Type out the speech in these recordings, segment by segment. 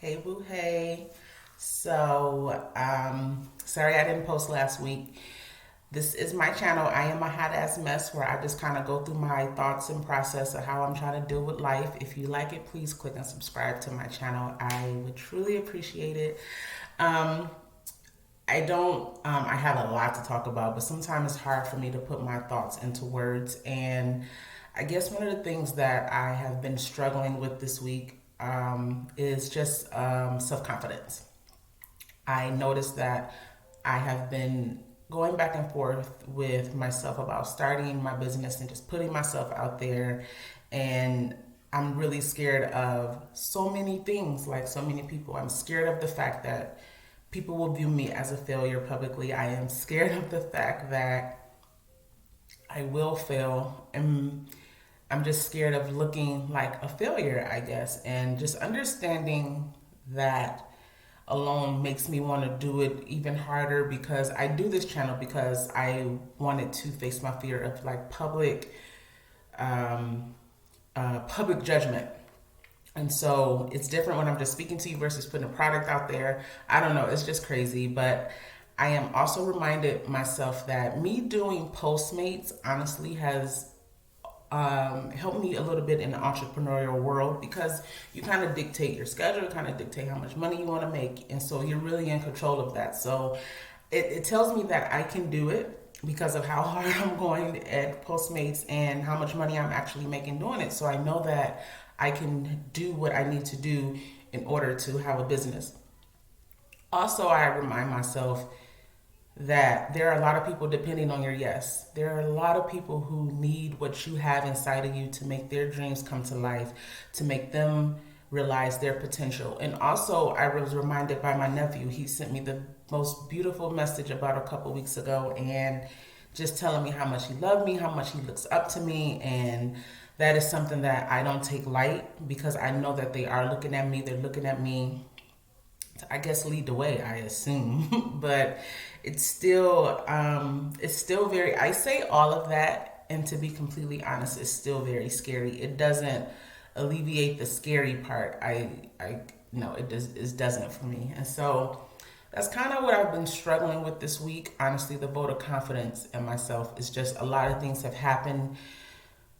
Hey boo hey. Sorry I didn't post last week. This is my channel. I am a hot ass mess where I just kind of go through my thoughts and process of how I'm trying to deal with life. If you like it, please click and subscribe to my channel. I would truly appreciate it. Um, I have a lot to talk about, but sometimes it's hard for me to put my thoughts into words. And I guess one of the things that I have been struggling with this week is just self confidence. I noticed that I have been going back and forth with myself about starting my business and just putting myself out there. And I'm really scared of so many things, like so many people. I'm scared of the fact that people will view me as a failure publicly. I am scared of the fact that I will fail. And I'm just scared of looking like a failure, I guess. And just understanding that alone makes me want to do it even harder because I do this channel because I wanted to face my fear of like um, public judgment. And so it's different when I'm just speaking to you versus putting a product out there. I don't know, it's just crazy. But I am also reminded myself that me doing Postmates honestly has helped me a little bit in the entrepreneurial world because you kind of dictate your schedule, kind of dictate how much money you want to make. And so you're really in control of that. So it tells me that I can do it because of how hard I'm going at Postmates and how much money I'm actually making doing it. So I know that I can do what I need to do in order to have a business. Also, I remind myself that there are a lot of people depending on your yes. There are a lot of people who need what you have inside of you to make their dreams come to life, to make them realize their potential. And also, I was reminded by my nephew. He sent me the most beautiful message about a couple weeks ago and just telling me how much he loved me, how much he looks up to me. And that is something that I don't take light because I know that they are looking at me. They're looking at me, I guess, lead the way, I assume. But it's still very, I say all of that, and to be completely honest, it's still very scary. It doesn't alleviate the scary part. I no, it doesn't for me. And so that's kind of what I've been struggling with this week. Honestly, the vote of confidence in myself is just a lot of things have happened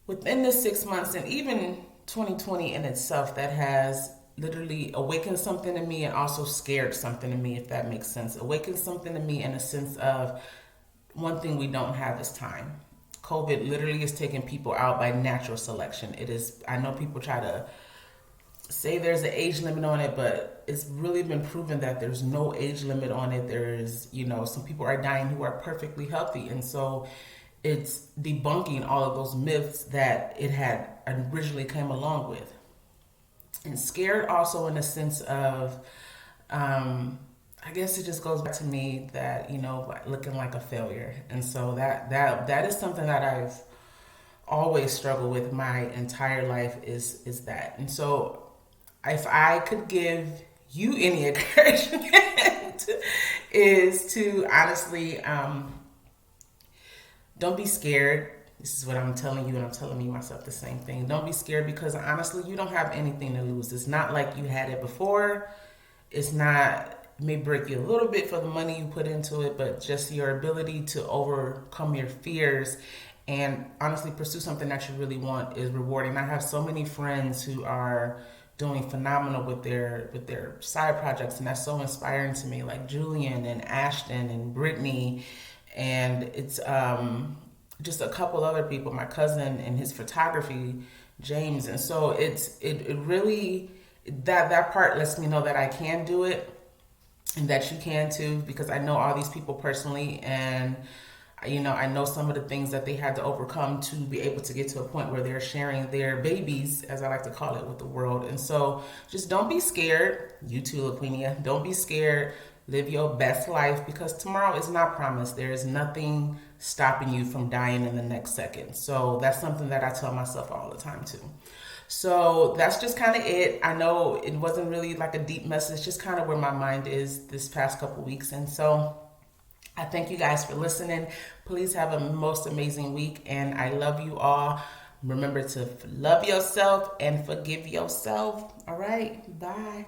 within the 6 months and even 2020 in itself that has literally awakened something in me and also scared something in me, if that makes sense. Awakened something in me in a sense of one thing we don't have is time. COVID literally is taking people out by natural selection. It is, I know people try to say there's an age limit on it, but it's really been proven that there's no age limit on it. There's, some people are dying who are perfectly healthy. And so it's debunking all of those myths that it had originally came along with. And scared also in the sense of, I guess it just goes back to me that, looking like a failure. And so that is something that I've always struggled with my entire life is that. And so if I could give you any encouragement is to honestly, don't be scared. This is what I'm telling you, and I'm telling me myself the same thing. Don't be scared because honestly, you don't have anything to lose. It's not like you had it before. It's not, it may break you a little bit for the money you put into it, but just your ability to overcome your fears and honestly pursue something that you really want is rewarding. I have so many friends who are doing phenomenal with their side projects, and that's so inspiring to me, like Julian and Ashton and Brittany. And it's just a couple other people, my cousin and his photography, James. And so it really, that part lets me know that I can do it and that you can too, because I know all these people personally, and I know some of the things that they had to overcome to be able to get to a point where they're sharing their babies, as I like to call it, with the world. And so just don't be scared. You too, Laquinia. Don't be scared. Live your best life because tomorrow is not promised. There is nothing stopping you from dying in the next second. So that's something that I tell myself all the time too. So that's just kind of it. I know it wasn't really like a deep message, just kind of where my mind is this past couple weeks. And so I thank you guys for listening. Please have a most amazing week, and I love you all. Remember to love yourself and forgive yourself. All right, bye.